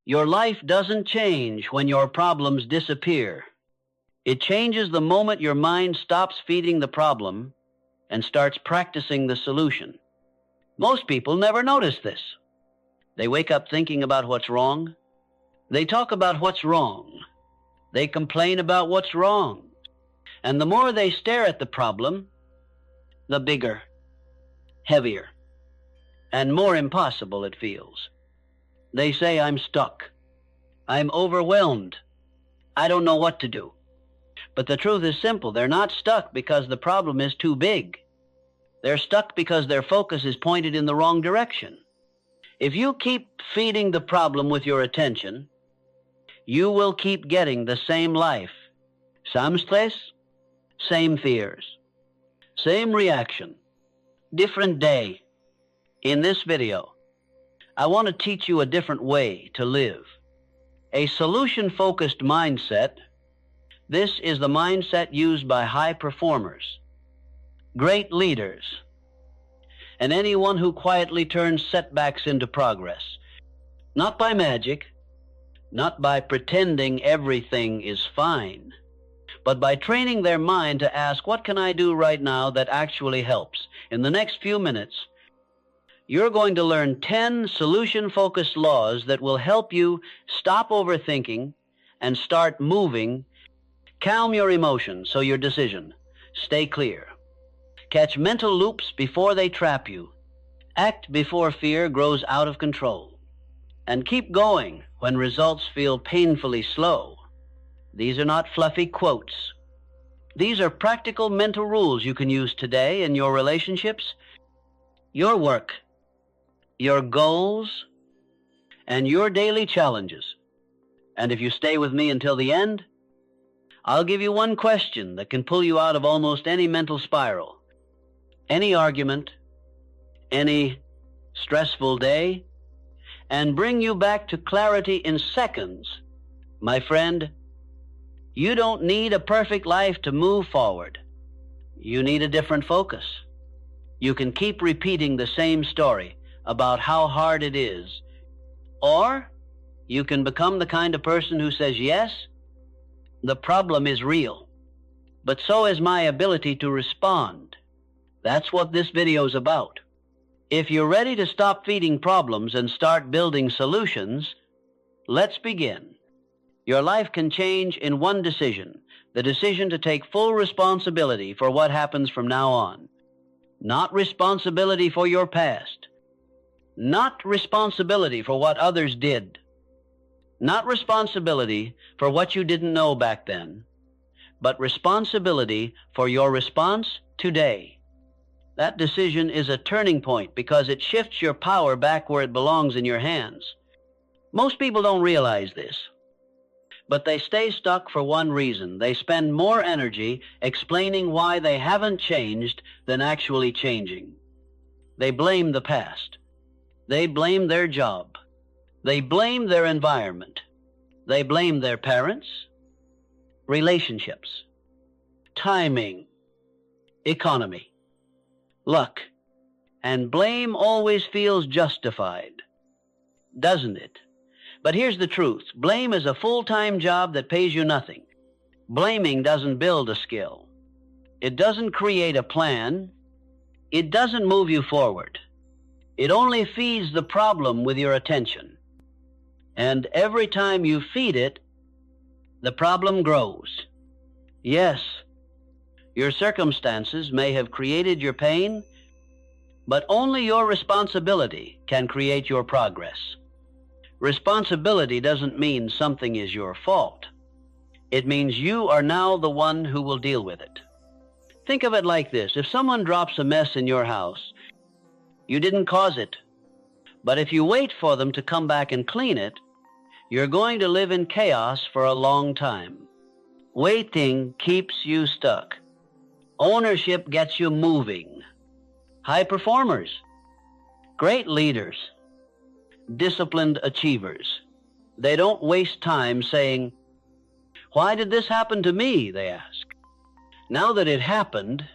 Your life doesn't change when your problems disappear. It changes the moment your mind stops feeding the problem and starts practicing the solution. Most people never notice this. They wake up thinking about what's wrong. They talk about what's wrong. They complain about what's wrong. And the more they stare at the problem, the bigger, heavier, and more impossible it feels. They say, I'm stuck. I'm overwhelmed. I don't know what to do. But the truth is simple. They're not stuck because the problem is too big. They're stuck because their focus is pointed in the wrong direction. If you keep feeding the problem with your attention, you will keep getting the same life. Same stress, same fears, same reaction, different day. In this video, I want to teach you a different way to live. A solution-focused mindset. This is the mindset used by high performers, great leaders, and anyone who quietly turns setbacks into progress. Not by magic, not by pretending everything is fine, but by training their mind to ask, what can I do right now that actually helps? In the next few minutes, you're going to learn 10 solution-focused laws that will help you stop overthinking and start moving. Calm your emotions so your decision stay clear. Catch mental loops before they trap you. Act before fear grows out of control. And keep going when results feel painfully slow. These are not fluffy quotes. These are practical mental rules you can use today in your relationships, your work, your goals, and your daily challenges. And if you stay with me until the end, I'll give you one question that can pull you out of almost any mental spiral, any argument, any stressful day, and bring you back to clarity in seconds. My friend, you don't need a perfect life to move forward. You need a different focus. You can keep repeating the same story about how hard it is, or you can become the kind of person who says, yes, the problem is real, but so is my ability to respond. That's what this video is about. If you're ready to stop feeding problems and start building solutions, let's begin. Your life can change in one decision, the decision to take full responsibility for what happens from now on. Not responsibility for your past. Not responsibility for what others did. Not responsibility for what you didn't know back then, but responsibility for your response today. That decision is a turning point because it shifts your power back where it belongs in your hands. Most people don't realize this, but they stay stuck for one reason. They spend more energy explaining why they haven't changed than actually changing. They blame the past. They blame their job. They blame their environment. They blame their parents, relationships, timing, economy, luck. And blame always feels justified, doesn't it? But here's the truth. Blame is a full-time job that pays you nothing. Blaming doesn't build a skill. It doesn't create a plan. It doesn't move you forward. It only feeds the problem with your attention. And every time you feed it, the problem grows. Yes, your circumstances may have created your pain, but only your responsibility can create your progress. Responsibility doesn't mean something is your fault. It means you are now the one who will deal with it. Think of it like this. If someone drops a mess in your house, you didn't cause it. But if you wait for them to come back and clean it, you're going to live in chaos for a long time. Waiting keeps you stuck. Ownership gets you moving. High performers, great leaders, disciplined achievers. They don't waste time saying, why did this happen to me? They ask. Now that it happened,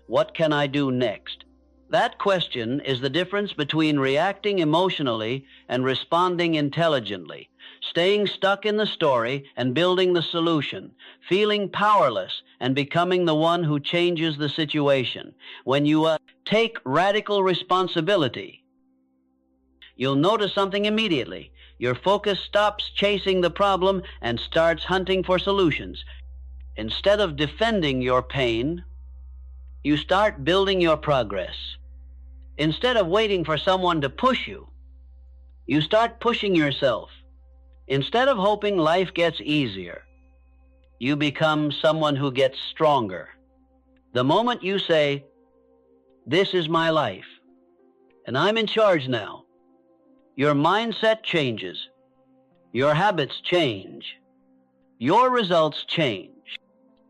what can I do next? That question is the difference between reacting emotionally and responding intelligently, staying stuck in the story and building the solution, feeling powerless and becoming the one who changes the situation. When you take radical responsibility, you'll notice something immediately. Your focus stops chasing the problem and starts hunting for solutions. Instead of defending your pain, you start building your progress. Instead of waiting for someone to push you, you start pushing yourself. Instead of hoping life gets easier, you become someone who gets stronger. The moment you say, "This is my life, and I'm in charge now," your mindset changes, your habits change, your results change.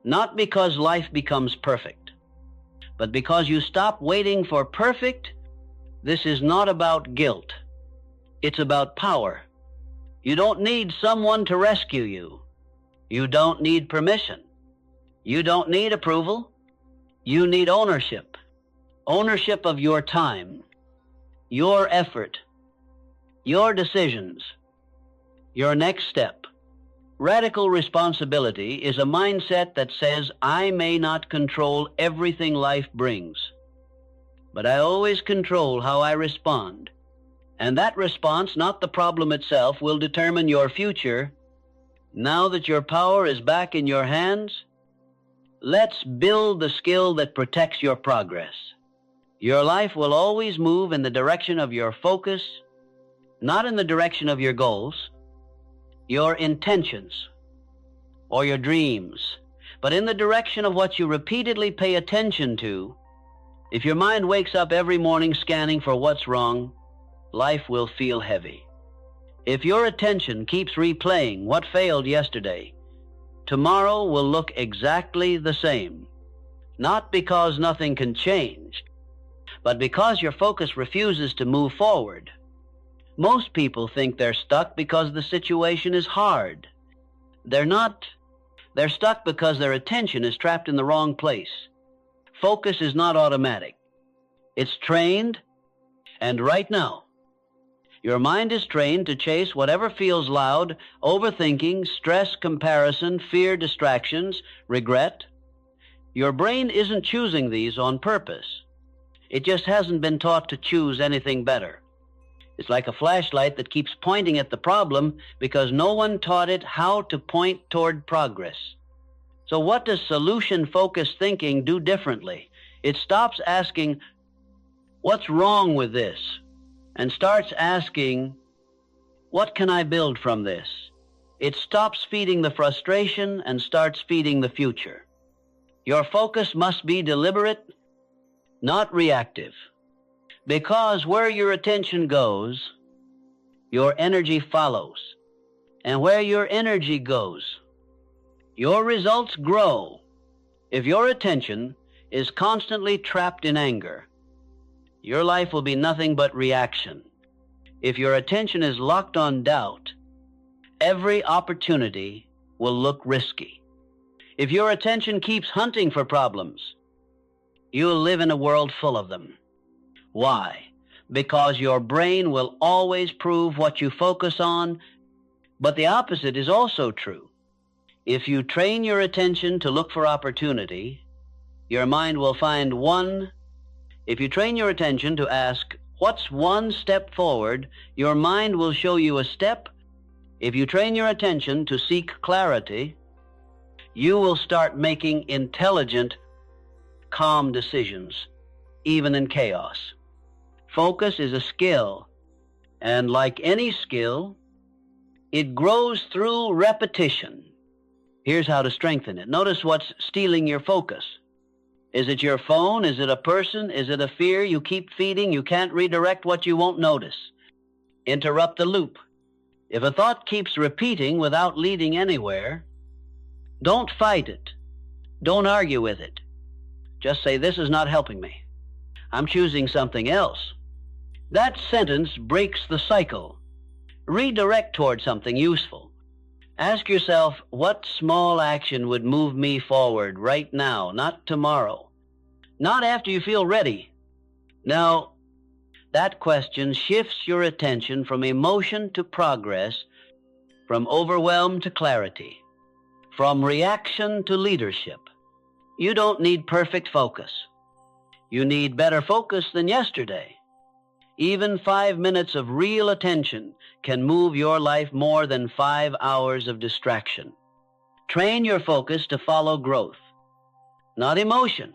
Not because life becomes perfect, but because you stop waiting for perfect. This is not about guilt. It's about power. You don't need someone to rescue you. You don't need permission. You don't need approval. You need ownership. Ownership of your time, your effort, your decisions, your next step. Radical responsibility is a mindset that says, I may not control everything life brings, but I always control how I respond. And that response, not the problem itself, will determine your future. Now that your power is back in your hands, let's build the skill that protects your progress. Your life will always move in the direction of your focus, not in the direction of your goals, your intentions, or your dreams, but in the direction of what you repeatedly pay attention to. If your mind wakes up every morning scanning for what's wrong, life will feel heavy. If your attention keeps replaying what failed yesterday, tomorrow will look exactly the same. Not because nothing can change, but because your focus refuses to move forward. Most people think they're stuck because the situation is hard. They're not. They're stuck because their attention is trapped in the wrong place. Focus is not automatic. It's trained, and right now, your mind is trained to chase whatever feels loud: overthinking, stress, comparison, fear, distractions, regret. Your brain isn't choosing these on purpose. It just hasn't been taught to choose anything better. It's like a flashlight that keeps pointing at the problem because no one taught it how to point toward progress. So what does solution-focused thinking do differently? It stops asking, "What's wrong with this?" and starts asking, "What can I build from this?" It stops feeding the frustration and starts feeding the future. Your focus must be deliberate, not reactive. Because where your attention goes, your energy follows. And where your energy goes, your results grow. If your attention is constantly trapped in anger, your life will be nothing but reaction. If your attention is locked on doubt, every opportunity will look risky. If your attention keeps hunting for problems, you'll live in a world full of them. Why? Because your brain will always prove what you focus on, but the opposite is also true. If you train your attention to look for opportunity, your mind will find one. If you train your attention to ask, "What's one step forward?" your mind will show you a step. If you train your attention to seek clarity, you will start making intelligent, calm decisions, even in chaos. Focus is a skill, and like any skill, it grows through repetition. Here's how to strengthen it. Notice what's stealing your focus. Is it your phone? Is it a person? Is it a fear you keep feeding? You can't redirect what you won't notice. Interrupt the loop. If a thought keeps repeating without leading anywhere, don't fight it. Don't argue with it. Just say, "This is not helping me. I'm choosing something else." That sentence breaks the cycle. Redirect toward something useful. Ask yourself, what small action would move me forward right now, not tomorrow, not after you feel ready, Now, that question shifts your attention from emotion to progress, from overwhelm to clarity, from reaction to leadership. You don't need perfect focus. You need better focus than yesterday. Even 5 minutes of real attention can move your life more than 5 hours of distraction. Train your focus to follow growth, not emotion,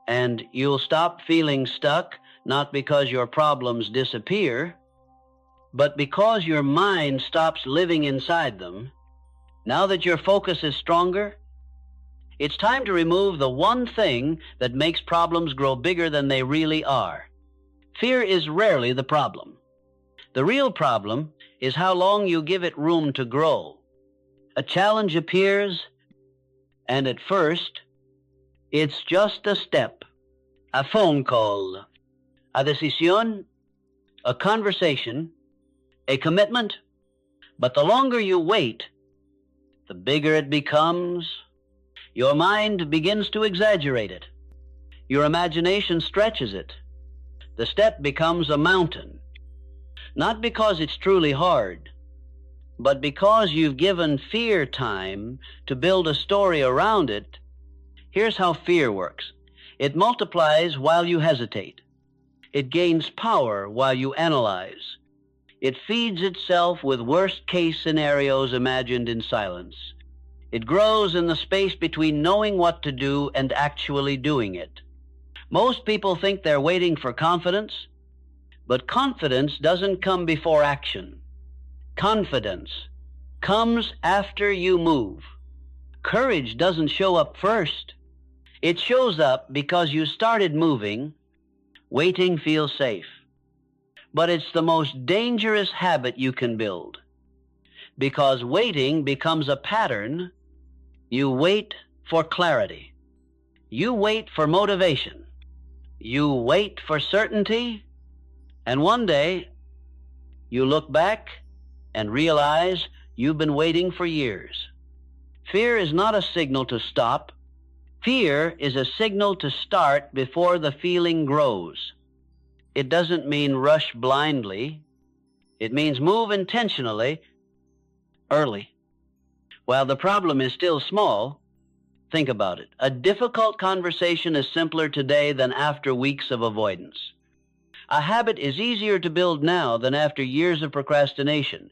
and you'll stop feeling stuck, not because your problems disappear, but because your mind stops living inside them. Now that your focus is stronger, it's time to remove the one thing that makes problems grow bigger than they really are. Fear is rarely the problem. The real problem is how long you give it room to grow. A challenge appears, and at first, it's just a step, a phone call, a decisión, a conversation, a commitment. But the longer you wait, the bigger it becomes. Your mind begins to exaggerate it. Your imagination stretches it. The step becomes a mountain, not because it's truly hard, but because you've given fear time to build a story around it. Here's how fear works. It multiplies while you hesitate. It gains power while you analyze. It feeds itself with worst-case scenarios imagined in silence. It grows in the space between knowing what to do and actually doing it. Most people think they're waiting for confidence, but confidence doesn't come before action. Confidence comes after you move. Courage doesn't show up first. It shows up because you started moving. Waiting feels safe, but it's the most dangerous habit you can build. Because waiting becomes a pattern, you wait for clarity. You wait for motivation. You wait for certainty, and one day you look back and realize you've been waiting for years. Fear is not a signal to stop. Fear is a signal to start before the feeling grows. It doesn't mean rush blindly. It means move intentionally, early. While the problem is still small, think about it. A difficult conversation is simpler today than after weeks of avoidance. A habit is easier to build now than after years of procrastination.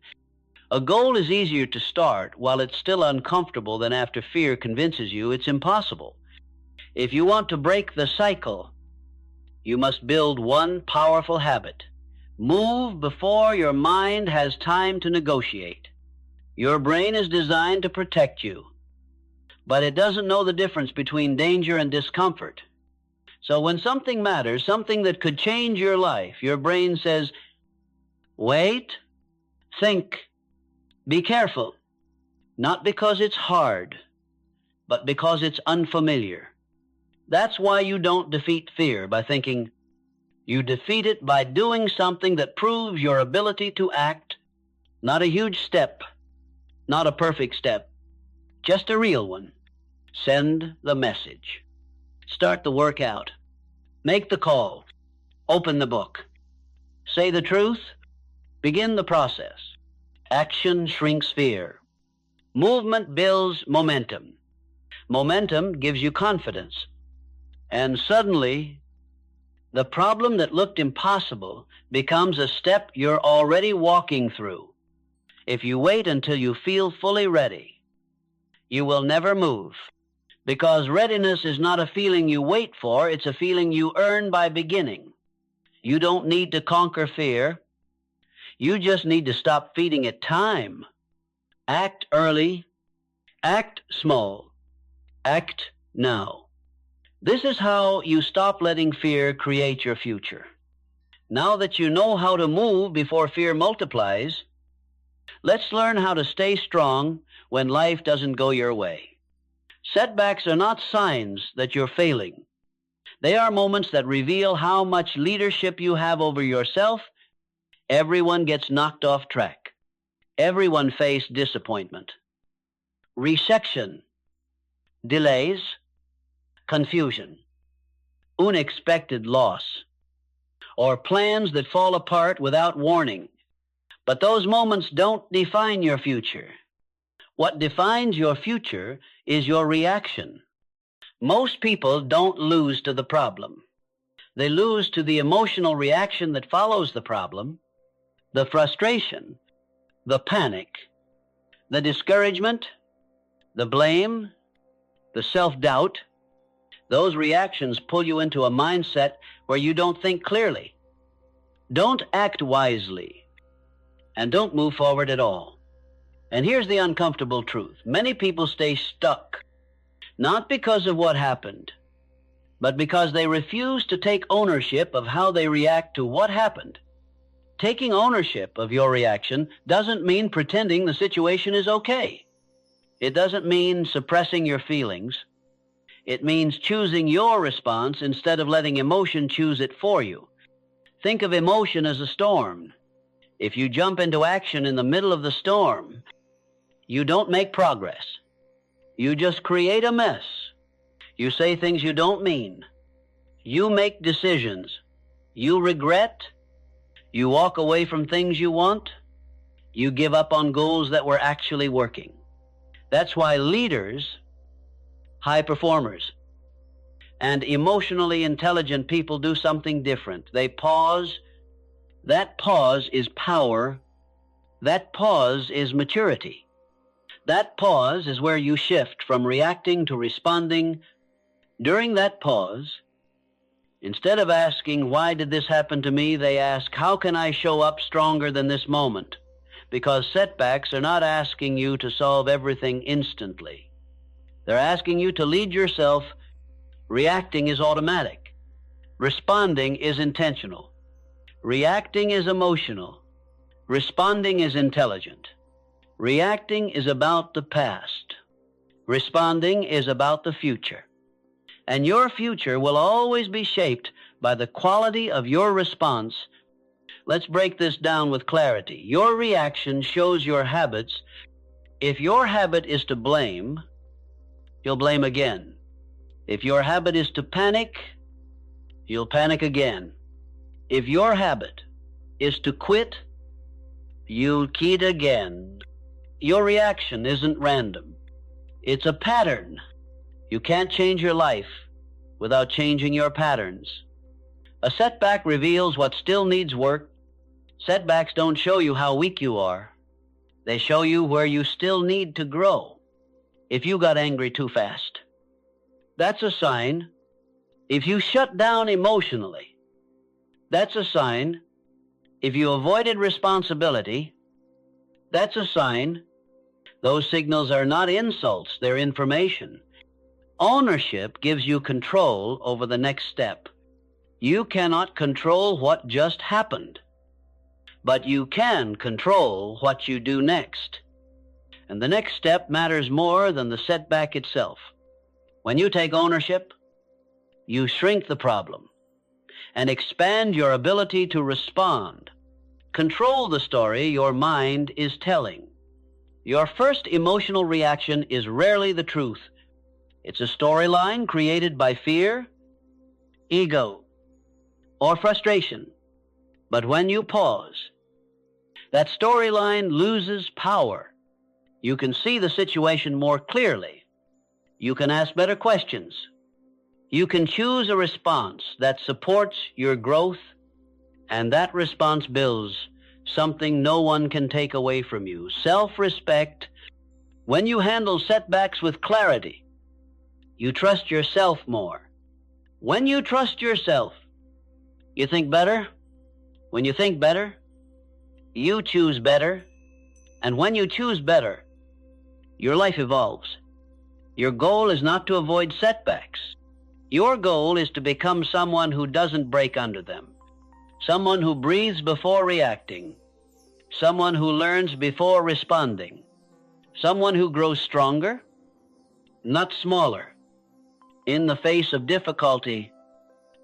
A goal is easier to start while it's still uncomfortable than after fear convinces you it's impossible. If you want to break the cycle, you must build one powerful habit. Move before your mind has time to negotiate. Your brain is designed to protect you, but it doesn't know the difference between danger and discomfort. So when something matters, something that could change your life, your brain says, wait, think, be careful. Not because it's hard, but because it's unfamiliar. That's why you don't defeat fear by thinking. You defeat it by doing something that proves your ability to act. Not a huge step, not a perfect step, just a real one. Send the message. Start the workout. Make the call. Open the book. Say the truth. Begin the process. Action shrinks fear. Movement builds momentum. Momentum gives you confidence. And suddenly, the problem that looked impossible becomes a step you're already walking through. If you wait until you feel fully ready, you will never move. Because readiness is not a feeling you wait for, it's a feeling you earn by beginning. You don't need to conquer fear. You just need to stop feeding it time. Act early. Act small. Act now. This is how you stop letting fear create your future. Now that you know how to move before fear multiplies, let's learn how to stay strong when life doesn't go your way. Setbacks are not signs that you're failing. They are moments that reveal how much leadership you have over yourself. Everyone gets knocked off track. Everyone faces disappointment, resection, delays, confusion, unexpected loss. or plans that fall apart without warning. But those moments don't define your future. What defines your future is your reaction. Most people don't lose to the problem. They lose to the emotional reaction that follows the problem, the frustration, the panic, the discouragement, the blame, the self-doubt. Those reactions pull you into a mindset where you don't think clearly, don't act wisely, and don't move forward at all. And here's the uncomfortable truth. Many people stay stuck, not because of what happened, but because they refuse to take ownership of how they react to what happened. Taking ownership of your reaction doesn't mean pretending the situation is okay. It doesn't mean suppressing your feelings. It means choosing your response instead of letting emotion choose it for you. Think of emotion as a storm. If you jump into action in the middle of the storm, you don't make progress. You just create a mess. You say things you don't mean. You make decisions. You regret. You walk away from things you want. You give up on goals that were actually working. That's why leaders, high performers, and emotionally intelligent people do something different. They pause. That pause is power. That pause is maturity. That pause is where you shift from reacting to responding. During that pause, instead of asking, why did this happen to me, they ask, how can I show up stronger than this moment? Because setbacks are not asking you to solve everything instantly. They're asking you to lead yourself. Reacting is automatic. Responding is intentional. Reacting is emotional. Responding is intelligent. Reacting is about the past. Responding is about the future. And your future will always be shaped by the quality of your response. Let's break this down with clarity. Your reaction shows your habits. If your habit is to blame, you'll blame again. If your habit is to panic, you'll panic again. If your habit is to quit, you'll quit again. Your reaction isn't random. It's a pattern. You can't change your life without changing your patterns. A setback reveals what still needs work. Setbacks don't show you how weak you are. They show you where you still need to grow. If you got angry too fast, that's a sign. If you shut down emotionally, that's a sign. If you avoided responsibility, that's a sign. Those signals are not insults, they're information. Ownership gives you control over the next step. You cannot control what just happened, but you can control what you do next. And the next step matters more than the setback itself. When you take ownership, you shrink the problem and expand your ability to respond. Control the story your mind is telling. Your first emotional reaction is rarely the truth. It's a storyline created by fear, ego, or frustration. But when you pause, that storyline loses power. You can see the situation more clearly. You can ask better questions. You can choose a response that supports your growth, and that response builds something no one can take away from you: self-respect. When you handle setbacks with clarity, you trust yourself more. When you trust yourself, you think better. When you think better, you choose better. And when you choose better, your life evolves. Your goal is not to avoid setbacks. Your goal is to become someone who doesn't break under them, someone who breathes before reacting, someone who learns before responding, someone who grows stronger, not smaller. In the face of difficulty,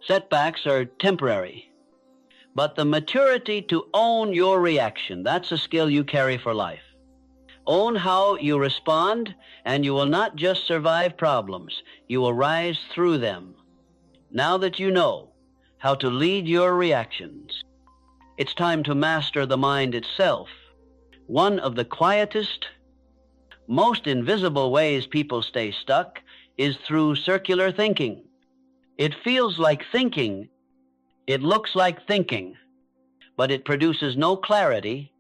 setbacks are temporary. But the maturity to own your reaction, that's a skill you carry for life. Own how you respond, and you will not just survive problems, you will rise through them. Now that you know how to lead your reactions. It's time to master the mind itself. One of the quietest, most invisible ways people stay stuck is through circular thinking. It feels like thinking, it looks like thinking, but it produces no clarity,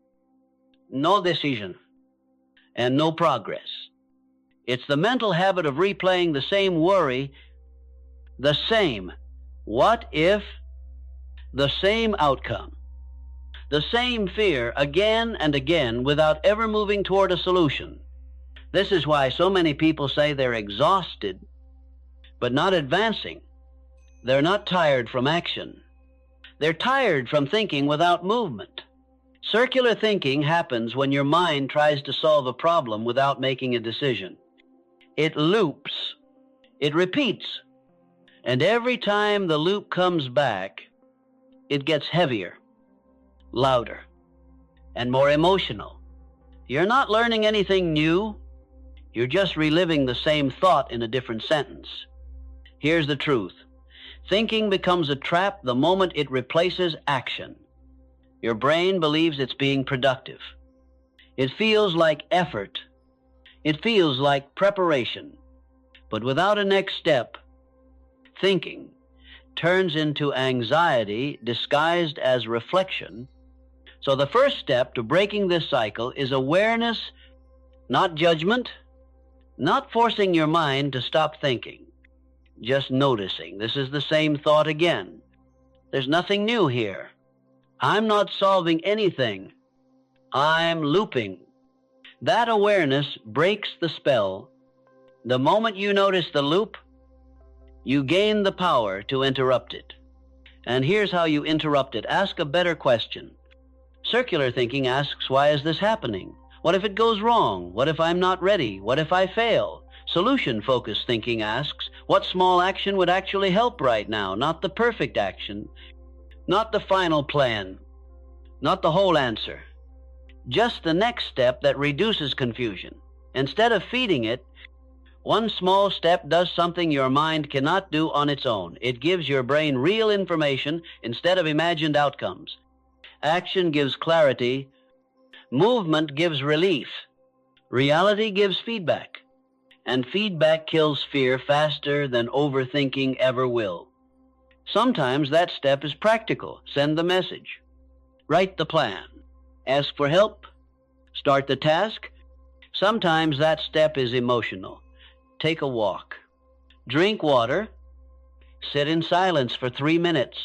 no decision, and no progress. It's the mental habit of replaying the same worry, the same what if, the same outcome, the same fear again and again without ever moving toward a solution. This is why so many people say they're exhausted, but not advancing. They're not tired from action. They're tired from thinking without movement. Circular thinking happens when your mind tries to solve a problem without making a decision. It loops, it repeats, and every time the loop comes back, it gets heavier, louder, and more emotional. You're not learning anything new. You're just reliving the same thought in a different sentence. Here's the truth. Thinking becomes a trap the moment it replaces action. Your brain believes it's being productive. It feels like effort. It feels like preparation. But without a next step, thinking turns into anxiety disguised as reflection. So the first step to breaking this cycle is awareness, not judgment, not forcing your mind to stop thinking, just noticing. This is the same thought again. There's nothing new here. I'm not solving anything. I'm looping. That awareness breaks the spell. The moment you notice the loop, you gain the power to interrupt it. And here's how you interrupt it. Ask a better question. Circular thinking asks, why is this happening? What if it goes wrong? What if I'm not ready? What if I fail? Solution-focused thinking asks, what small action would actually help right now? Not the perfect action, not the final plan, not the whole answer. Just the next step that reduces confusion. Instead of feeding it, one small step does something your mind cannot do on its own. It gives your brain real information instead of imagined outcomes. Action gives clarity. Movement gives relief. Reality gives feedback. And feedback kills fear faster than overthinking ever will. Sometimes that step is practical. Send the message. Write the plan. Ask for help. Start the task. Sometimes that step is emotional. Take a walk. Drink water. Sit in silence for 3 minutes.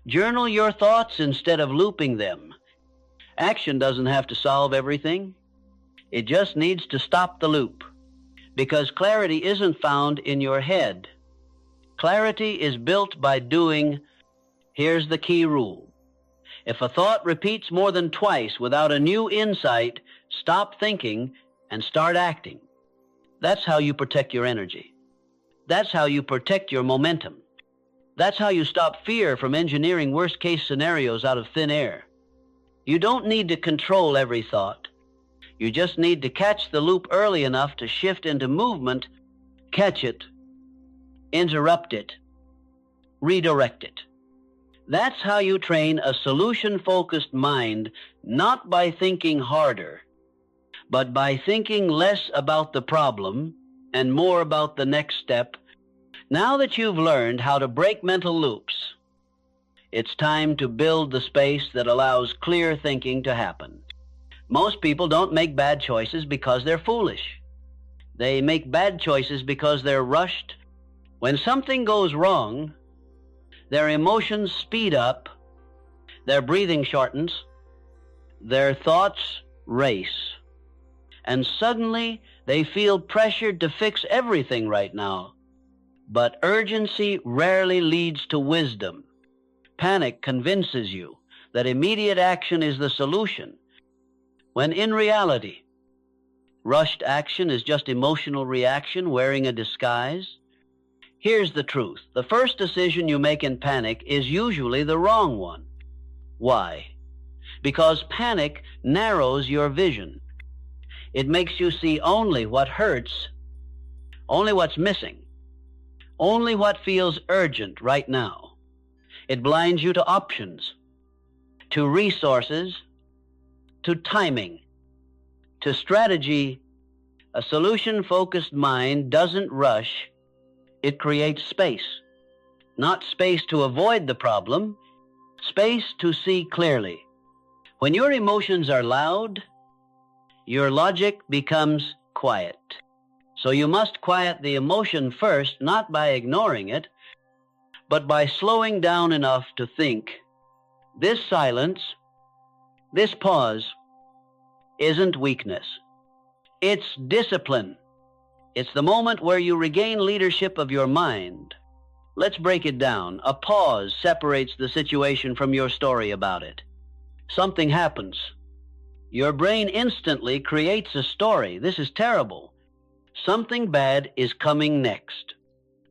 Journal your thoughts instead of looping them. Action doesn't have to solve everything. It just needs to stop the loop. Because clarity isn't found in your head. Clarity is built by doing. Here's the key rule. If a thought repeats more than twice without a new insight, stop thinking and start acting. That's how you protect your energy. That's how you protect your momentum. That's how you stop fear from engineering worst-case scenarios out of thin air. You don't need to control every thought. You just need to catch the loop early enough to shift into movement, catch it, interrupt it, redirect it. That's how you train a solution-focused mind, not by thinking harder, but by thinking less about the problem and more about the next step. Now that you've learned how to break mental loops, it's time to build the space that allows clear thinking to happen. Most people don't make bad choices because they're foolish. They make bad choices because they're rushed. When something goes wrong, their emotions speed up, their breathing shortens, their thoughts race, and suddenly they feel pressured to fix everything right now. But urgency rarely leads to wisdom. Panic convinces you that immediate action is the solution, when in reality, rushed action is just emotional reaction wearing a disguise. Here's the truth. The first decision you make in panic is usually the wrong one. Why? Because panic narrows your vision. It makes you see only what hurts, only what's missing, only what feels urgent right now. It blinds you to options, to resources, to timing, to strategy. A solution-focused mind doesn't rush. It creates space. Not space to avoid the problem, space to see clearly. When your emotions are loud, your logic becomes quiet. So you must quiet the emotion first, not by ignoring it, but by slowing down enough to think. This silence, this pause, isn't weakness. It's discipline. It's the moment where you regain leadership of your mind. Let's break it down. A pause separates the situation from your story about it. Something happens. Your brain instantly creates a story. This is terrible. Something bad is coming next.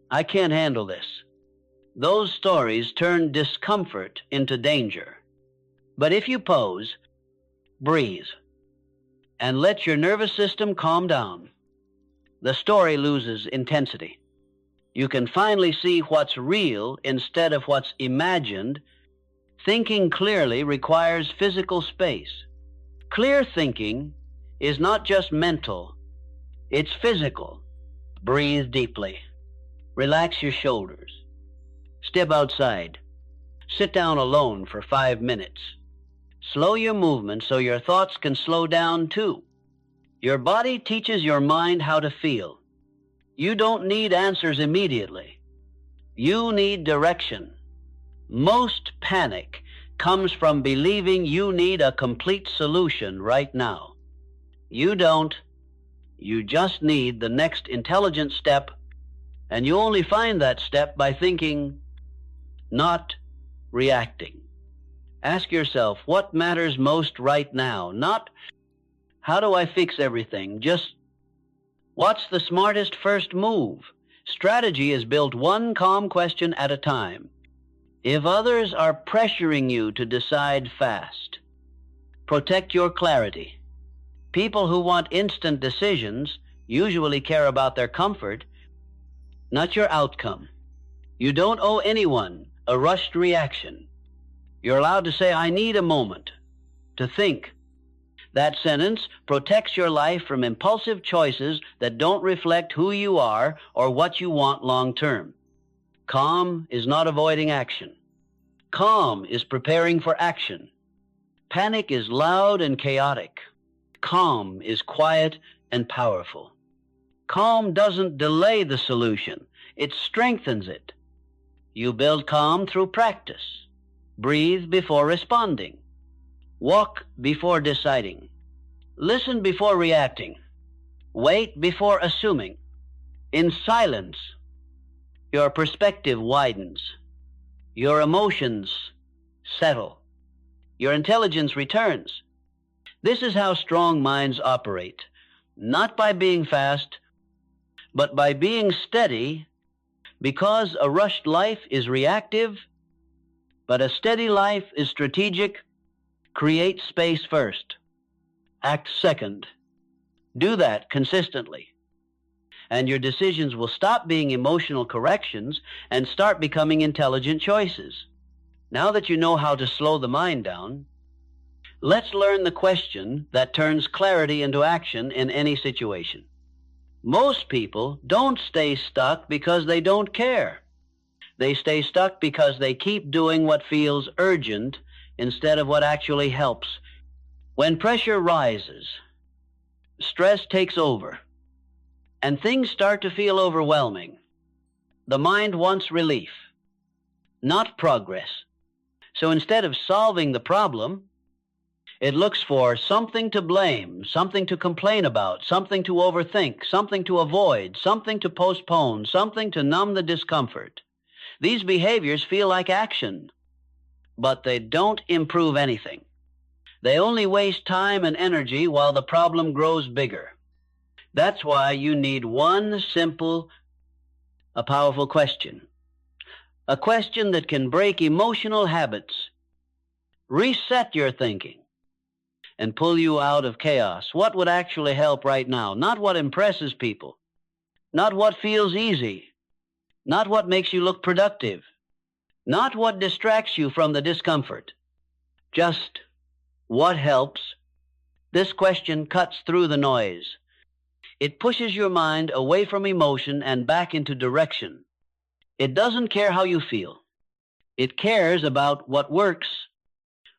I can't handle this. Those stories turn discomfort into danger. But if you pause, breathe, and let your nervous system calm down, the story loses intensity. You can finally see what's real instead of what's imagined. Thinking clearly requires physical space. Clear thinking is not just mental, it's physical. Breathe deeply. Relax your shoulders. Step outside. Sit down alone for 5 minutes. Slow your movement so your thoughts can slow down too. Your body teaches your mind how to feel. You don't need answers immediately. You need direction. Most panic comes from believing you need a complete solution right now. You don't. You just need the next intelligent step, and you only find that step by thinking, not reacting. Ask yourself, what matters most right now? Not, how do I fix everything? Just, what's the smartest first move? Strategy is built one calm question at a time. If others are pressuring you to decide fast, protect your clarity. People who want instant decisions usually care about their comfort, not your outcome. You don't owe anyone a rushed reaction. You're allowed to say, I need a moment to think. That sentence protects your life from impulsive choices that don't reflect who you are or what you want long term. Calm is not avoiding action. Calm is preparing for action. Panic is loud and chaotic. Calm is quiet and powerful. Calm doesn't delay the solution. It strengthens it. You build calm through practice. Breathe before responding. Walk before deciding. Listen before reacting. Wait before assuming. In silence, your perspective widens. Your emotions settle. Your intelligence returns. This is how strong minds operate, not by being fast, but by being steady, because a rushed life is reactive, but a steady life is strategic. Create space first. Act second. Do that consistently. And your decisions will stop being emotional corrections and start becoming intelligent choices. Now that you know how to slow the mind down, let's learn the question that turns clarity into action in any situation. Most people don't stay stuck because they don't care. They stay stuck because they keep doing what feels urgent instead of what actually helps. When pressure rises, stress takes over, and things start to feel overwhelming. The mind wants relief, not progress. So instead of solving the problem, it looks for something to blame, something to complain about, something to overthink, something to avoid, something to postpone, something to numb the discomfort. These behaviors feel like action, but they don't improve anything. They only waste time and energy while the problem grows bigger. That's why you need one simple, a powerful question. A question that can break emotional habits, reset your thinking, and pull you out of chaos. What would actually help right now? Not what impresses people, not what feels easy, not what makes you look productive, Not what distracts you from the discomfort, just what helps. This question cuts through the noise. It pushes your mind away from emotion and back into direction. It doesn't care how you feel. It cares about what works.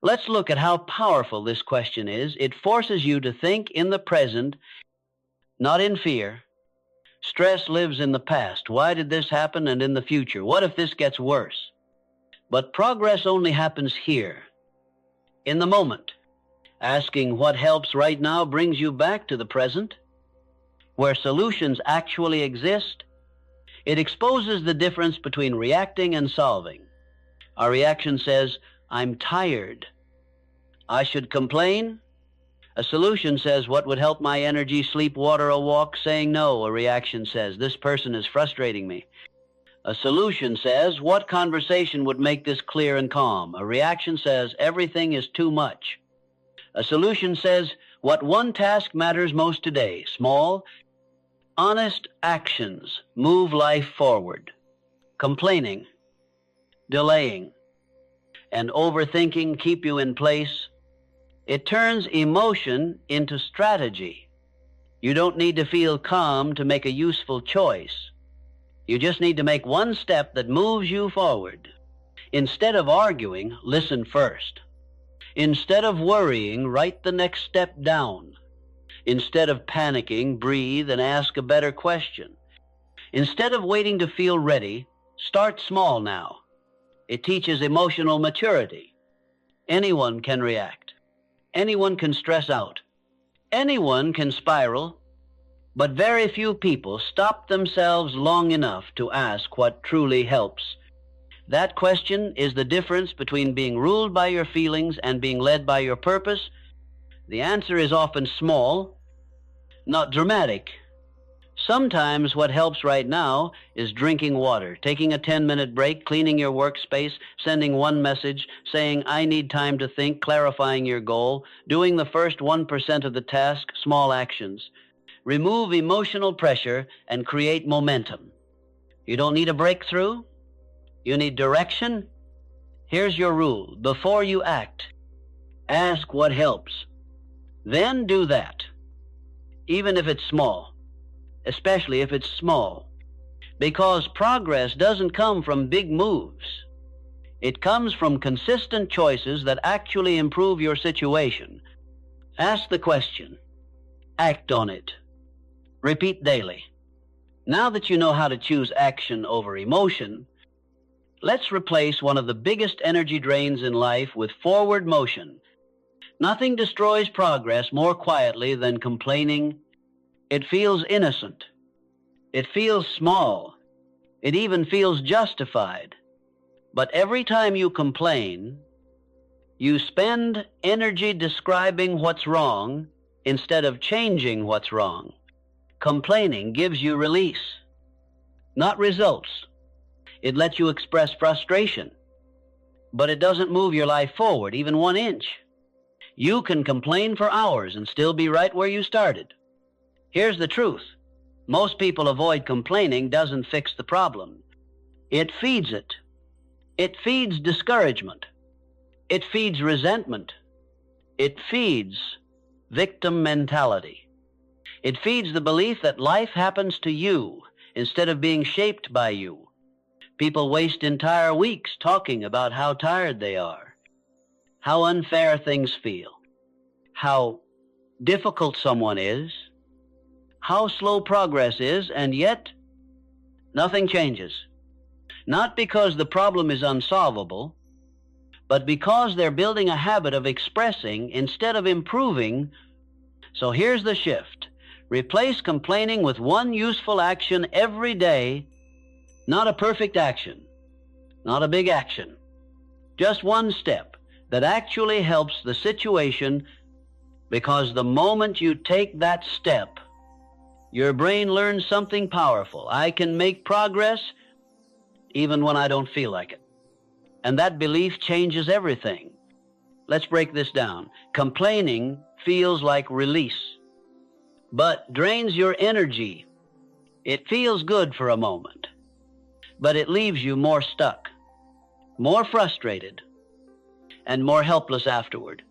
Let's look at how powerful this question is. It forces you to think in the present, not in fear. Stress lives in the past. Why did this happen? And in the future, what if this gets worse? But progress only happens here, in the moment. Asking what helps right now brings you back to the present, where solutions actually exist. It exposes the difference between reacting and solving. Our reaction says, I'm tired. I should complain. A solution says, what would help my energy? Sleep, water, a walk. Saying no. A reaction says, this person is frustrating me. A solution says, what conversation would make this clear and calm? A reaction says, everything is too much. A solution says, what one task matters most today? Small, honest actions move life forward. Complaining, delaying, and overthinking keep you in place. It turns emotion into strategy. You don't need to feel calm to make a useful choice. You just need to make one step that moves you forward. Instead of arguing, listen first. Instead of worrying, write the next step down. Instead of panicking, breathe and ask a better question. Instead of waiting to feel ready, start small now. It teaches emotional maturity. Anyone can react. Anyone can stress out. Anyone can spiral. But very few people stop themselves long enough to ask what truly helps. That question is the difference between being ruled by your feelings and being led by your purpose. The answer is often small, not dramatic. Sometimes what helps right now is drinking water, taking a 10-minute break, cleaning your workspace, sending one message, saying, I need time to think, clarifying your goal, doing the first 1% of the task, small actions. Remove emotional pressure and create momentum. You don't need a breakthrough. You need direction. Here's your rule. Before you act, ask what helps. Then do that, even if it's small, especially if it's small, because progress doesn't come from big moves. It comes from consistent choices that actually improve your situation. Ask the question. Act on it. Repeat daily. Now that you know how to choose action over emotion, let's replace one of the biggest energy drains in life with forward motion. Nothing destroys progress more quietly than complaining. It feels innocent. It feels small. It even feels justified. But every time you complain, you spend energy describing what's wrong instead of changing what's wrong. Complaining gives you release, not results. It lets you express frustration, but it doesn't move your life forward even 1 inch. You can complain for hours and still be right where you started. Here's the truth. Most people avoid complaining doesn't fix the problem. It feeds it. It feeds discouragement. It feeds resentment. It feeds victim mentality. It feeds the belief that life happens to you instead of being shaped by you. People waste entire weeks talking about how tired they are, how unfair things feel, how difficult someone is, how slow progress is, and yet nothing changes. Not because the problem is unsolvable, but because they're building a habit of expressing instead of improving. So here's the shift. Replace complaining with one useful action every day. Not a perfect action, not a big action, just one step that actually helps the situation, because the moment you take that step, your brain learns something powerful. I can make progress even when I don't feel like it. And that belief changes everything. Let's break this down. Complaining feels like release, but drains your energy. It feels good for a moment, but it leaves you more stuck, more frustrated, and more helpless afterward.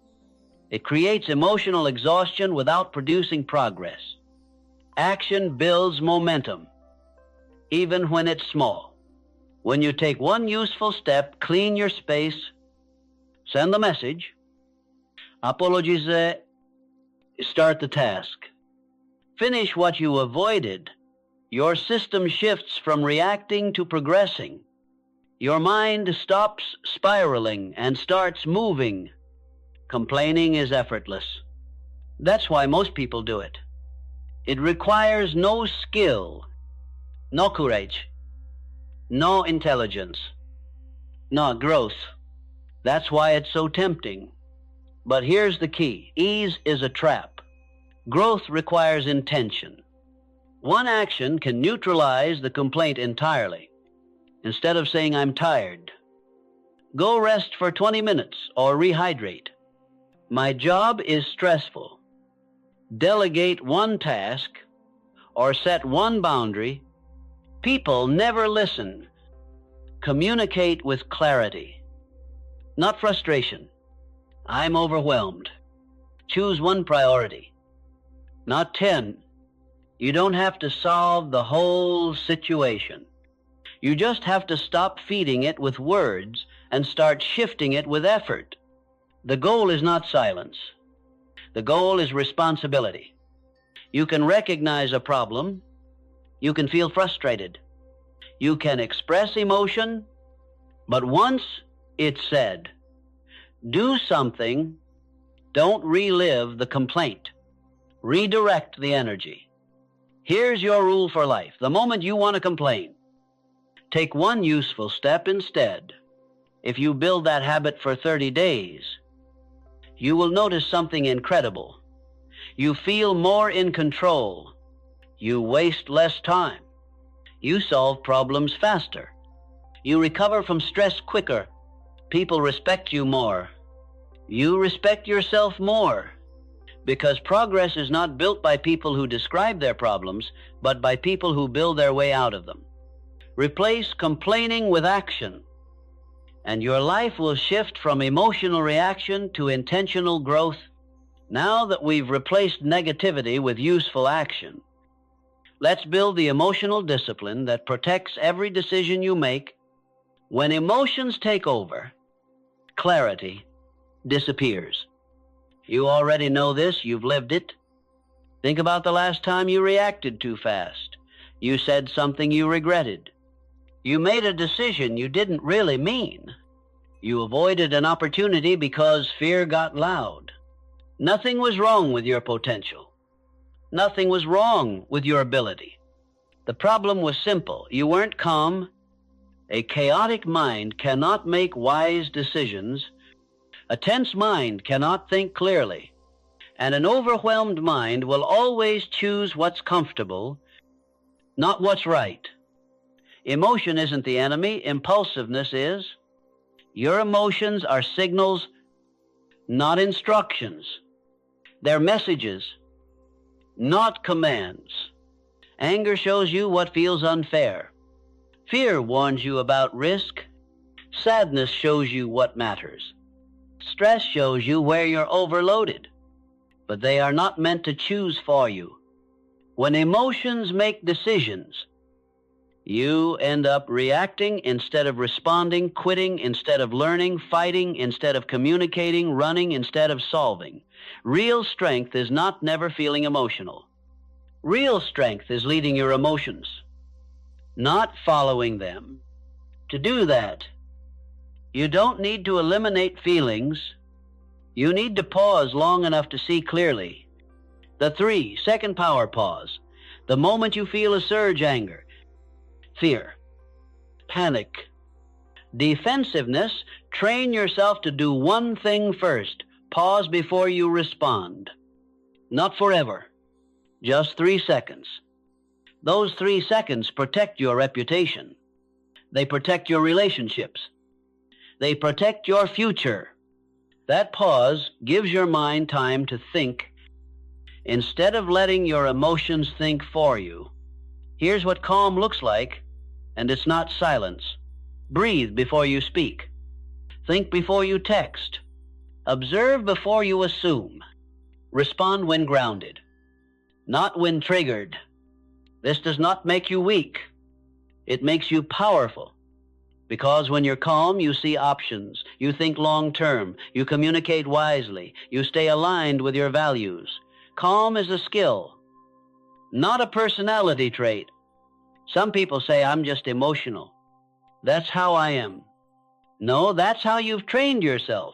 It creates emotional exhaustion without producing progress. Action builds momentum, even when it's small. When you take one useful step, clean your space, send the message, apologize, start the task. Finish what you avoided. Your system shifts from reacting to progressing. Your mind stops spiraling and starts moving. Complaining is effortless. That's why most people do it. It requires no skill, no courage, no intelligence, no growth. That's why it's so tempting. But here's the key. Ease is a trap. Growth requires intention. One action can neutralize the complaint entirely. Instead of saying, "I'm tired," go rest for 20 minutes or rehydrate. "My job is stressful." Delegate one task or set one boundary. People never listen. Communicate with clarity, not frustration. "I'm overwhelmed." Choose one priority, not 10. You don't have to solve the whole situation. You just have to stop feeding it with words and start shifting it with effort. The goal is not silence. The goal is responsibility. You can recognize a problem. You can feel frustrated. You can express emotion, but once it's said, do something. Don't relive the complaint. Redirect the energy. Here's your rule for life. The moment you want to complain, take one useful step instead. If you build that habit for 30 days, you will notice something incredible. You feel more in control. You waste less time. You solve problems faster. You recover from stress quicker. People respect you more. You respect yourself more. Because progress is not built by people who describe their problems, but by people who build their way out of them. Replace complaining with action, and your life will shift from emotional reaction to intentional growth. Now that we've replaced negativity with useful action, let's build the emotional discipline that protects every decision you make. When emotions take over, clarity disappears. You already know this. You've lived it. Think about the last time you reacted too fast. You said something you regretted. You made a decision you didn't really mean. You avoided an opportunity because fear got loud. Nothing was wrong with your potential. Nothing was wrong with your ability. The problem was simple. You weren't calm. A chaotic mind cannot make wise decisions. A tense mind cannot think clearly. And an overwhelmed mind will always choose what's comfortable, not what's right. Emotion isn't the enemy. Impulsiveness is. Your emotions are signals, not instructions. They're messages, not commands. Anger shows you what feels unfair. Fear warns you about risk. Sadness shows you what matters. Stress shows you where you're overloaded. But they are not meant to choose for you. When emotions make decisions, you end up reacting instead of responding, quitting instead of learning, fighting instead of communicating, running instead of solving. Real strength is not never feeling emotional. Real strength is leading your emotions, not following them. To do that, you don't need to eliminate feelings. You need to pause long enough to see clearly. The 3-second power pause. The moment you feel a surge, anger, fear, panic, defensiveness, train yourself to do one thing first. Pause before you respond. Not forever, just 3 seconds. Those 3 seconds protect your reputation. They protect your relationships. They protect your future. That pause gives your mind time to think instead of letting your emotions think for you. Here's what calm looks like, and it's not silence. Breathe before you speak. Think before you text. Observe before you assume. Respond when grounded, not when triggered. This does not make you weak. It makes you powerful. Because when you're calm, you see options. You think long term. You communicate wisely. You stay aligned with your values. Calm is a skill, not a personality trait. Some people say, I'm just emotional. That's how I am. No, that's how you've trained yourself.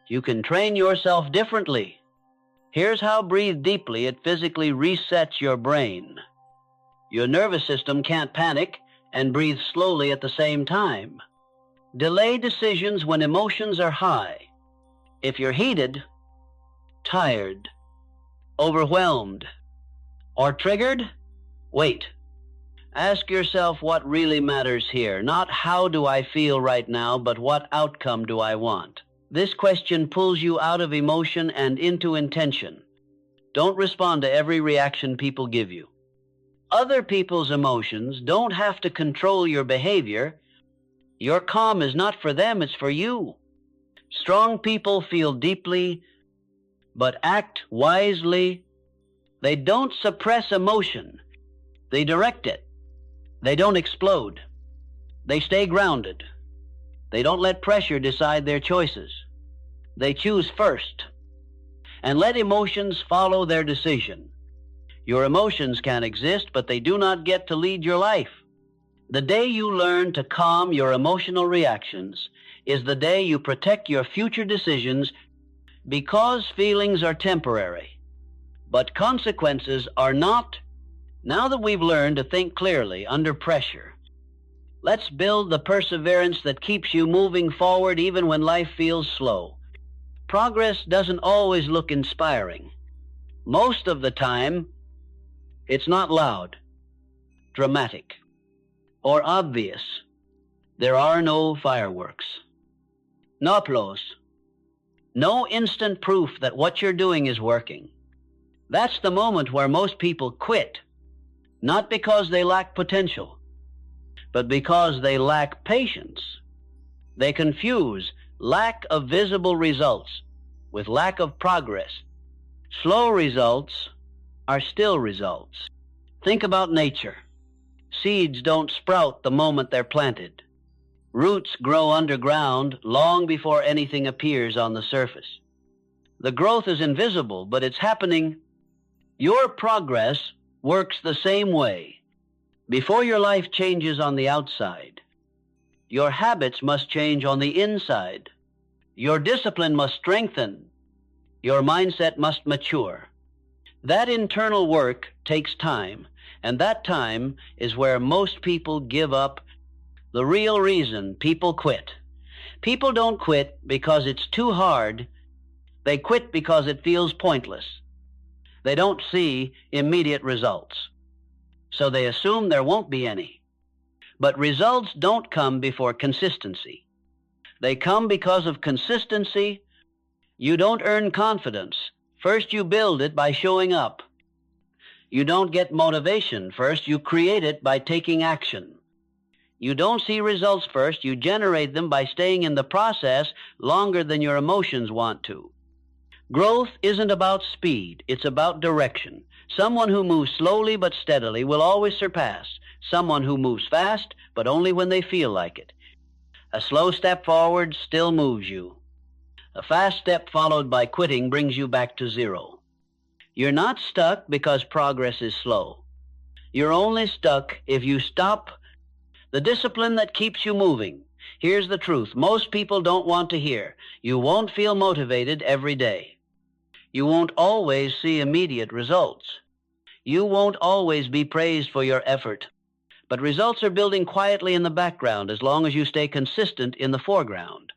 You can train yourself differently. Here's how: breathe deeply. It physically resets your brain. Your nervous system can't panic and breathe slowly at the same time. Delay decisions when emotions are high. If you're heated, tired, overwhelmed, or triggered, wait. Ask yourself what really matters here. Not how do I feel right now, but what outcome do I want? This question pulls you out of emotion and into intention. Don't respond to every reaction people give you. Other people's emotions don't have to control your behavior. Your calm is not for them, it's for you. Strong people feel deeply, but act wisely. They don't suppress emotion. They direct it. They don't explode. They stay grounded. They don't let pressure decide their choices. They choose first and let emotions follow their decision. Your emotions can exist, but they do not get to lead your life. The day you learn to calm your emotional reactions is the day you protect your future decisions, because feelings are temporary, but consequences are not. Now that we've learned to think clearly under pressure, let's build the perseverance that keeps you moving forward even when life feels slow. Progress doesn't always look inspiring. Most of the time, it's not loud, dramatic, or obvious. There are no fireworks, no applause, no instant proof that what you're doing is working. That's the moment where most people quit, not because they lack potential, but because they lack patience. They confuse lack of visible results with lack of progress. Slow results are still results. Think about nature. Seeds don't sprout the moment they're planted. Roots grow underground long before anything appears on the surface. The growth is invisible, but it's happening. Your progress works the same way. Before your life changes on the outside, your habits must change on the inside. Your discipline must strengthen. Your mindset must mature. That internal work takes time, and that time is where most people give up. The real reason people quit. People don't quit because it's too hard. They quit because it feels pointless. They don't see immediate results, so they assume there won't be any. But results don't come before consistency. They come because of consistency. You don't earn confidence. First, you build it by showing up. You don't get motivation. First, you create it by taking action. You don't see results first. You generate them by staying in the process longer than your emotions want to. Growth isn't about speed. It's about direction. Someone who moves slowly but steadily will always surpass someone who moves fast, but only when they feel like it. A slow step forward still moves you. A fast step followed by quitting brings you back to zero. You're not stuck because progress is slow. You're only stuck if you stop. The discipline that keeps you moving. Here's the truth most people don't want to hear. You won't feel motivated every day. You won't always see immediate results. You won't always be praised for your effort. But results are building quietly in the background as long as you stay consistent in the foreground.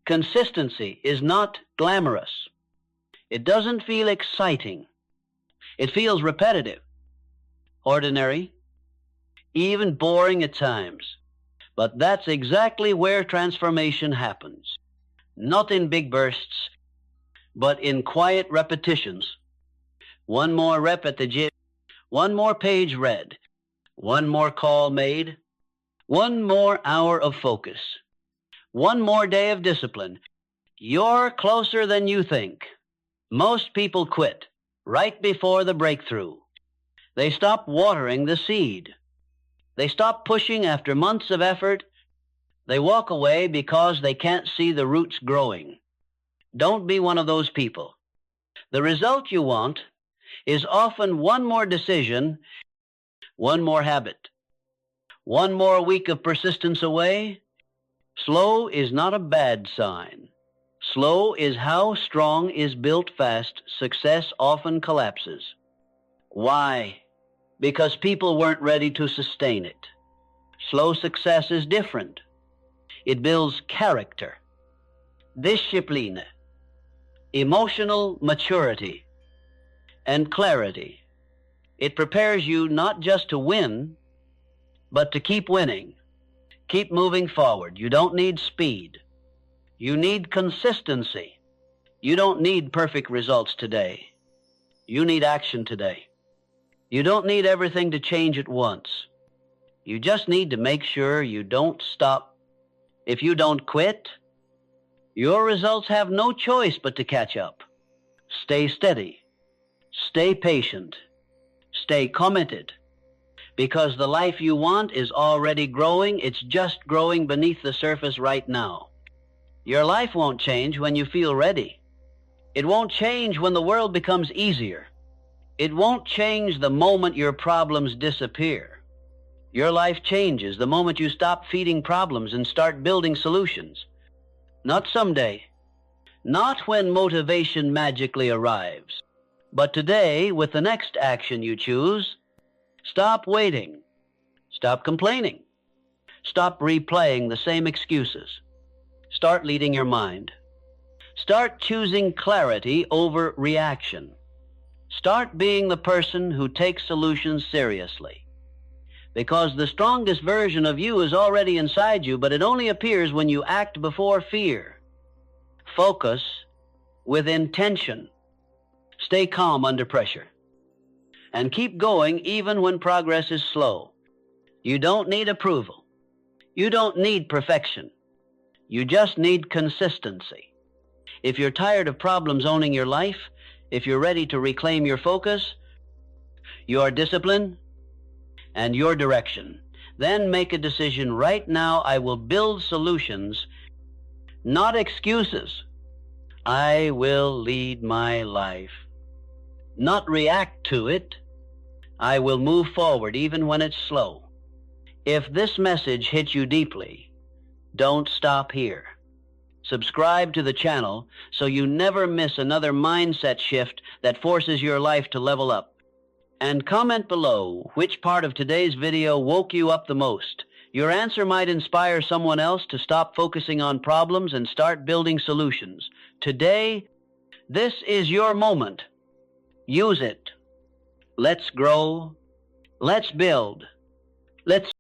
Consistency is not glamorous. It doesn't feel exciting. It feels repetitive, ordinary, even boring at times. But that's exactly where transformation happens. Not in big bursts, but in quiet repetitions. One more rep at the gym, one more page read, one more call made, one more hour of focus, One more day of discipline. You're closer than you think. Most people quit right before the breakthrough. They stop watering the seed. They stop pushing after months of effort. They walk away because they can't see the roots growing. Don't be one of those people. The result you want is often one more decision, one more habit, one more week of persistence away. Slow is not a bad sign. Slow is how strong is built fast. Success often collapses. Why? Because people weren't ready to sustain it. Slow success is different. It builds character, discipline, emotional maturity, and clarity. It prepares you not just to win, but to keep winning. Keep moving forward. You don't need speed. You need consistency. You don't need perfect results today. You need action today. You don't need everything to change at once. You just need to make sure you don't stop. If you don't quit, your results have no choice but to catch up. Stay steady. Stay patient. Stay committed. Because the life you want is already growing. It's just growing beneath the surface right now. Your life won't change when you feel ready. It won't change when the world becomes easier. It won't change the moment your problems disappear. Your life changes the moment you stop feeding problems and start building solutions. Not someday. Not when motivation magically arrives. But today, with the next action you choose. Stop waiting. Stop complaining. Stop replaying the same excuses. Start leading your mind. Start choosing clarity over reaction. Start being the person who takes solutions seriously. Because the strongest version of you is already inside you, but it only appears when you act before fear. Focus with intention. Stay calm under pressure. And keep going even when progress is slow. You don't need approval. You don't need perfection. You just need consistency. If you're tired of problems owning your life, if you're ready to reclaim your focus, your discipline, and your direction, then make a decision right now. I will build solutions, not excuses. I will lead my life, not react to it. I will move forward even when it's slow. If this message hits you deeply, don't stop here. Subscribe to the channel so you never miss another mindset shift that forces your life to level up. And comment below which part of today's video woke you up the most. Your answer might inspire someone else to stop focusing on problems and start building solutions. Today, this is your moment. Use it. Let's grow. Let's build. Let's